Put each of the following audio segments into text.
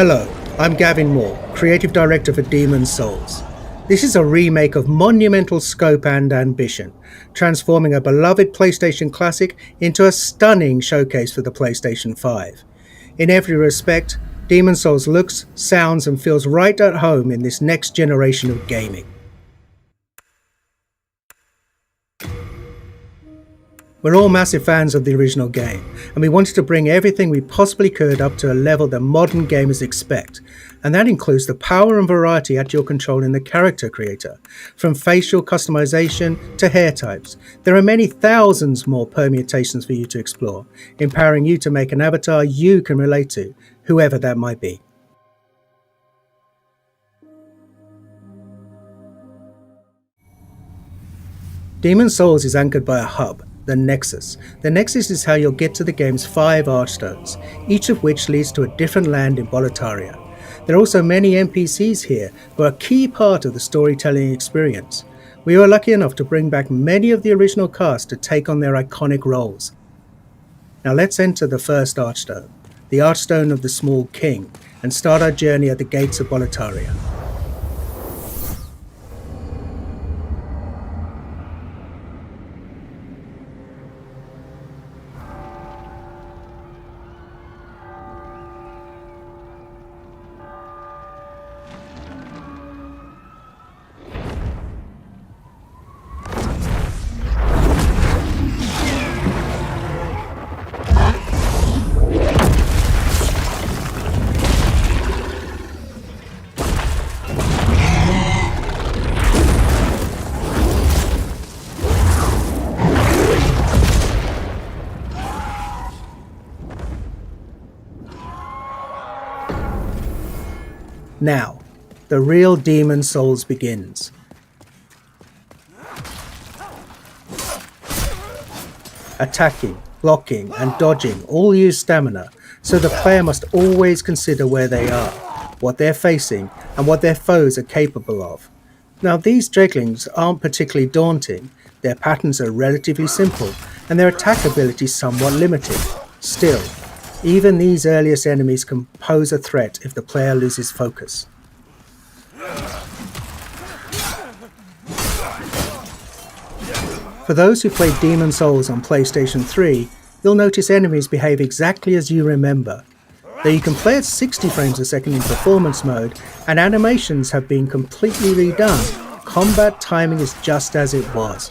Hello, I'm Gavin Moore, Creative Director for Demon's Souls. This is a remake of monumental scope and ambition, transforming a beloved PlayStation classic into a stunning showcase for the PlayStation 5. In every respect, Demon's Souls looks, sounds and feels right at home in this next generation of gaming. We're all massive fans of the original game, and we wanted to bring everything we possibly could up to a level that modern gamers expect, and that includes the power and variety at your control in the character creator, from facial customization to hair types. There are many thousands more permutations for you to explore, empowering you to make an avatar you can relate to, whoever that might be. Demon's Souls is anchored by a hub, the Nexus. The Nexus is how you'll get to the game's 5 Archstones, each of which leads to a different land in Boletaria. There are also many NPCs here who are a key part of the storytelling experience. We were lucky enough to bring back many of the original cast to take on their iconic roles. Now let's enter the first Archstone, the Archstone of the Small King, and start our journey at the gates of Boletaria. Now, the real Demon's Souls begins. Attacking, blocking and dodging all use stamina, so the player must always consider where they are, what they're facing and what their foes are capable of. Now these dreglings aren't particularly daunting, their patterns are relatively simple and their attack ability somewhat limited. Still, even these earliest enemies can pose a threat if the player loses focus. For those who played Demon's Souls on PlayStation 3, you'll notice enemies behave exactly as you remember. Though you can play at 60 frames a second in performance mode, and animations have been completely redone, combat timing is just as it was.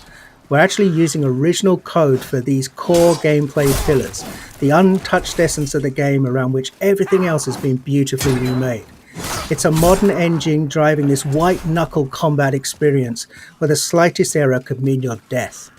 We're actually using original code for these core gameplay pillars, the untouched essence of the game around which everything else has been beautifully remade. It's a modern engine driving this white-knuckle combat experience where the slightest error could mean your death.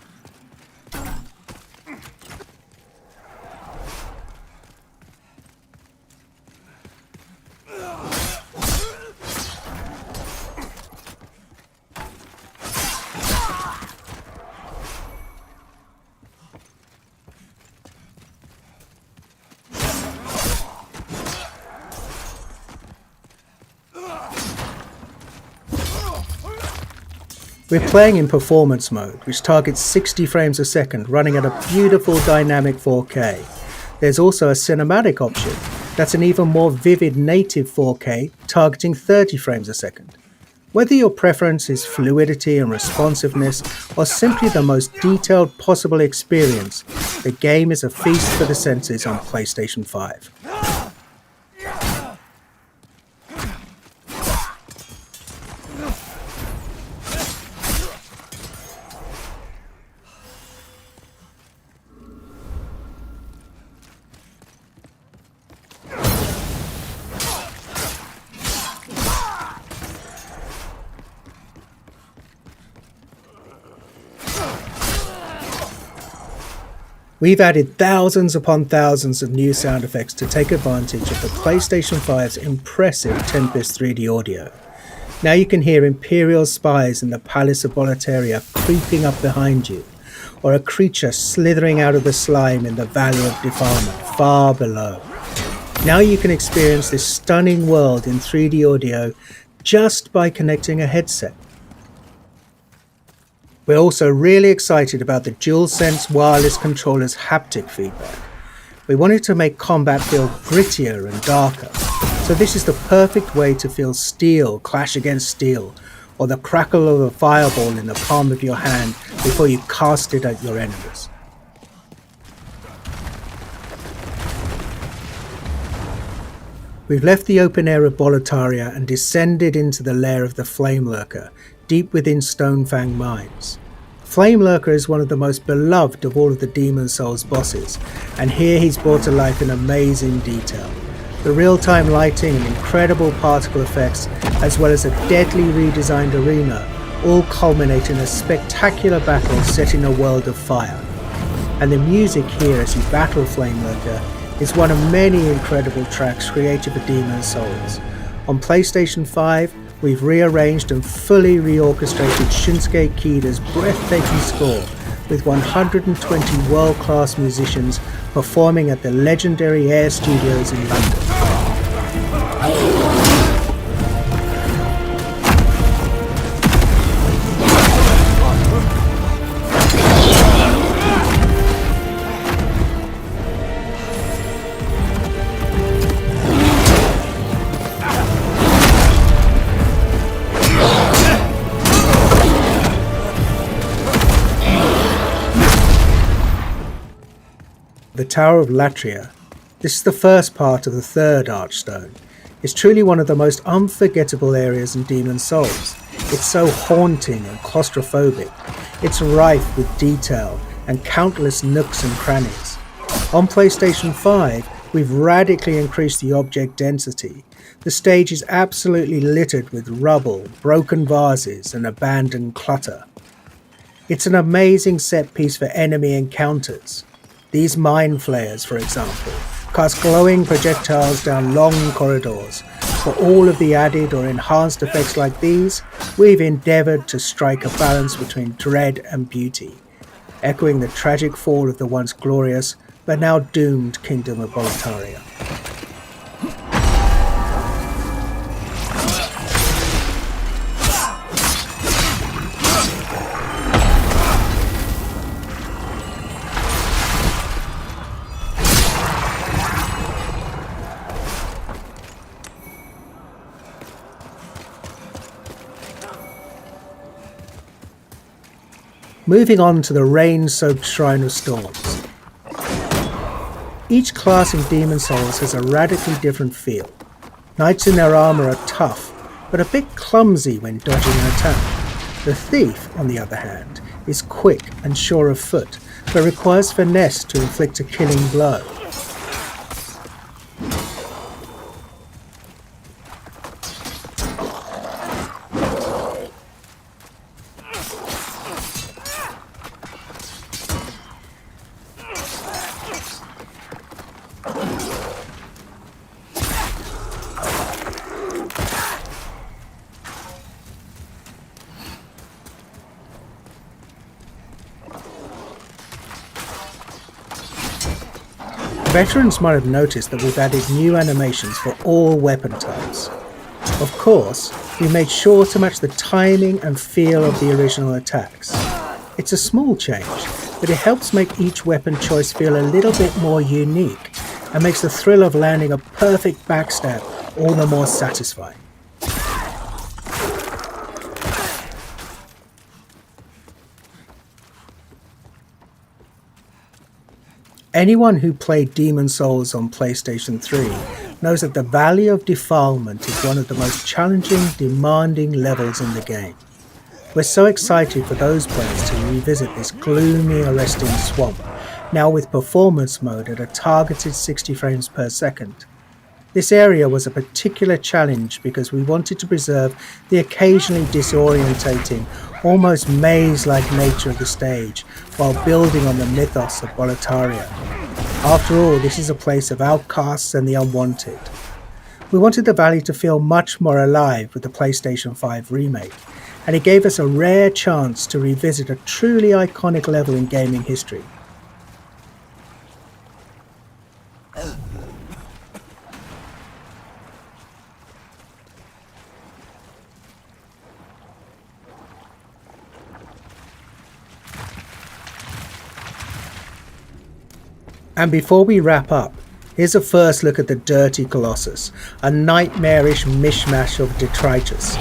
We're playing in performance mode, which targets 60 frames a second, running at a beautiful dynamic 4K. There's also a cinematic option that's an even more vivid native 4K, targeting 30 frames a second. Whether your preference is fluidity and responsiveness, or simply the most detailed possible experience, the game is a feast for the senses on PlayStation 5. We've added thousands upon thousands of new sound effects to take advantage of the PlayStation 5's impressive Tempest 3D audio. Now you can hear Imperial spies in the Palace of Boletaria creeping up behind you, or a creature slithering out of the slime in the Valley of Defilement far below. Now you can experience this stunning world in 3D audio just by connecting a headset. We're also really excited about the DualSense wireless controller's haptic feedback. We wanted to make combat feel grittier and darker, So this is the perfect way to feel steel clash against steel, or the crackle of a fireball in the palm of your hand before you cast it at your enemies. We've left the open air of Boletaria and descended into the lair of the Flame Lurker, deep within Stonefang Mines. Flame Lurker is one of the most beloved of all of the Demon Souls bosses, and here he's brought to life in amazing detail. The real-time lighting and incredible particle effects, as well as a deadly redesigned arena, all culminate in a spectacular battle set in a world of fire. And the music here as you battle Flame Lurker is one of many incredible tracks created for Demon Souls. On PlayStation 5, we've rearranged and fully reorchestrated Shinsuke Kida's breathtaking score with 120 world-class musicians performing at the legendary Air Studios in London. The Tower of Latria, this is the first part of the third Archstone, is truly one of the most unforgettable areas in Demon Souls. It's so haunting and claustrophobic. It's rife with detail and countless nooks and crannies. On PlayStation 5, we've radically increased the object density. The stage is absolutely littered with rubble, broken vases and abandoned clutter. It's an amazing set piece for enemy encounters. These mind flayers, for example, cast glowing projectiles down long corridors. For all of the added or enhanced effects like these, we've endeavoured to strike a balance between dread and beauty, echoing the tragic fall of the once glorious but now doomed Kingdom of Boletaria. Moving on to the rain-soaked Shrine of Storms. Each class in Demon Souls has a radically different feel. Knights in their armour are tough, but a bit clumsy when dodging an attack. The Thief, on the other hand, is quick and sure of foot, but requires finesse to inflict a killing blow. Veterans might have noticed that we've added new animations for all weapon types. Of course, we made sure to match the timing and feel of the original attacks. It's a small change, but it helps make each weapon choice feel a little bit more unique and makes the thrill of landing a perfect backstab all the more satisfying. Anyone who played Demon Souls on PlayStation 3 knows that the Valley of Defilement is one of the most challenging, demanding levels in the game. We're so excited for those players to revisit this gloomy, arresting swamp, now with performance mode at a targeted 60 frames per second. This area was a particular challenge because we wanted to preserve the occasionally disorientating, almost maze-like nature of the stage while building on the mythos of Boletaria. After all, this is a place of outcasts and the unwanted. We wanted the valley to feel much more alive with the PlayStation 5 remake, and it gave us a rare chance to revisit a truly iconic level in gaming history. And before we wrap up, Here's a first look at the dirty Colossus, a nightmarish mishmash of detritus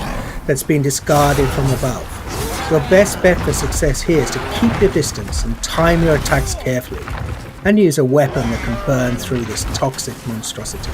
that's been discarded from above. Your best bet for success here is to keep your distance and time your attacks carefully, and use a weapon that can burn through this toxic monstrosity.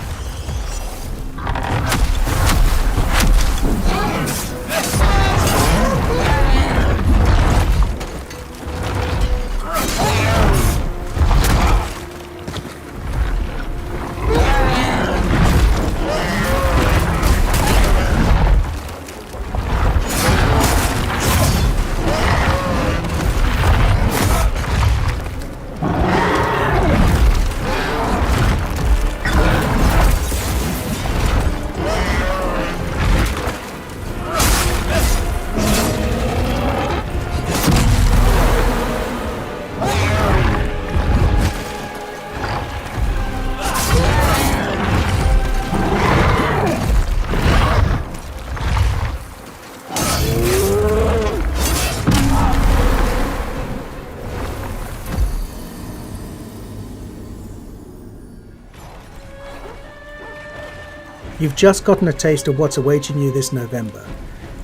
You've just gotten a taste of what's awaiting you this November.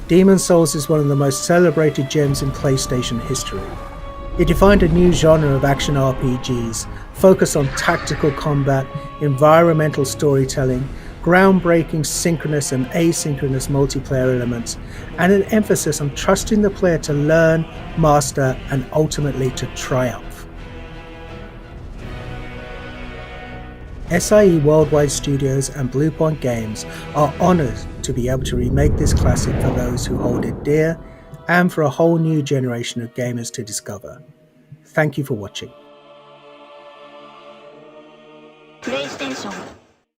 Demon's Souls is one of the most celebrated gems in PlayStation history. It defined a new genre of action RPGs, focused on tactical combat, environmental storytelling, groundbreaking synchronous and asynchronous multiplayer elements, and an emphasis on trusting the player to learn, master, and ultimately to triumph. SIE Worldwide Studios and Bluepoint Games are honoured to be able to remake this classic for those who hold it dear, and for a whole new generation of gamers to discover. Thank you for watching. PlayStation